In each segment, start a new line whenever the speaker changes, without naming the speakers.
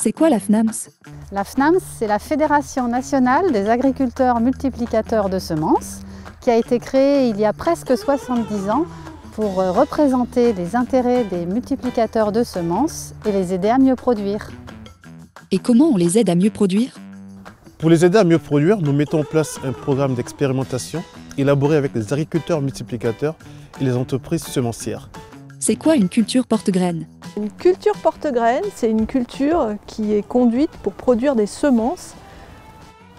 C'est quoi la FNAMS?
La FNAMS, c'est la Fédération nationale des agriculteurs multiplicateurs de semences, qui a été créée il y a presque 70 ans pour représenter les intérêts des multiplicateurs de semences et les aider à mieux produire.
Et comment on les aide à mieux produire?
Pour les aider à mieux produire, nous mettons en place un programme d'expérimentation élaboré avec les agriculteurs multiplicateurs et les entreprises semencières.
C'est quoi une culture porte-graines?
Une culture porte-graines, c'est une culture qui est conduite pour produire des semences,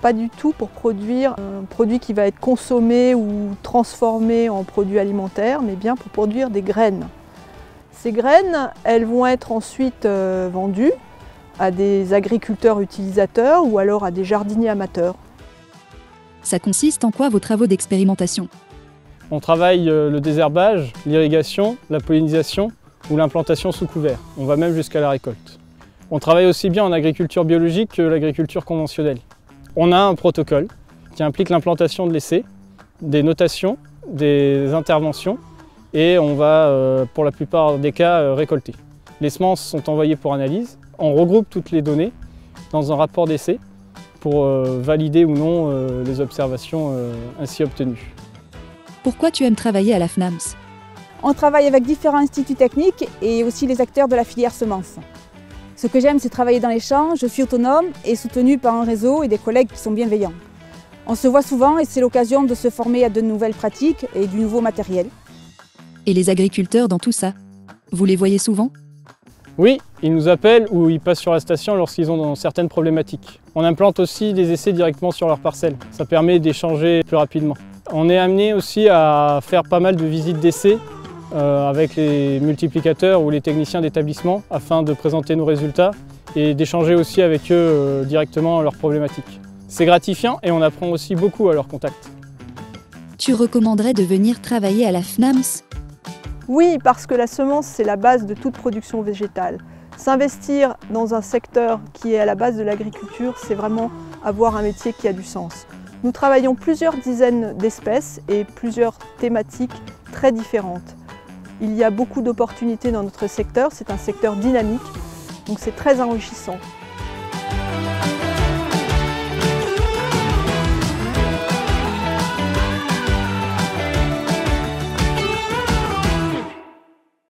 pas du tout pour produire un produit qui va être consommé ou transformé en produit alimentaire, mais bien pour produire des graines. Ces graines, elles vont être ensuite vendues à des agriculteurs utilisateurs ou alors à des jardiniers amateurs.
Ça consiste en quoi vos travaux d'expérimentation?
On travaille le désherbage, l'irrigation, la pollinisation ou l'implantation sous couvert. On va même jusqu'à la récolte. On travaille aussi bien en agriculture biologique que l'agriculture conventionnelle. On a un protocole qui implique l'implantation de l'essai, des notations, des interventions et on va, pour la plupart des cas, récolter. Les semences sont envoyées pour analyse. On regroupe toutes les données dans un rapport d'essai pour valider ou non les observations ainsi obtenues.
Pourquoi tu aimes travailler à la FNAMS?
On travaille avec différents instituts techniques et aussi les acteurs de la filière semences. Ce que j'aime, c'est travailler dans les champs, je suis autonome et soutenue par un réseau et des collègues qui sont bienveillants. On se voit souvent et c'est l'occasion de se former à de nouvelles pratiques et du nouveau matériel.
Et les agriculteurs dans tout ça? Vous les voyez souvent?
Oui, ils nous appellent ou ils passent sur la station lorsqu'ils ont certaines problématiques. On implante aussi des essais directement sur leur parcelle. Ça permet d'échanger plus rapidement. On est amené aussi à faire pas mal de visites d'essais avec les multiplicateurs ou les techniciens d'établissement afin de présenter nos résultats et d'échanger aussi avec eux directement leurs problématiques. C'est gratifiant et on apprend aussi beaucoup à leur contact.
Tu recommanderais de venir travailler à la FNAMS?
Oui, parce que la semence, c'est la base de toute production végétale. S'investir dans un secteur qui est à la base de l'agriculture, c'est vraiment avoir un métier qui a du sens. Nous travaillons plusieurs dizaines d'espèces et plusieurs thématiques très différentes. Il y a beaucoup d'opportunités dans notre secteur, c'est un secteur dynamique, donc c'est très enrichissant.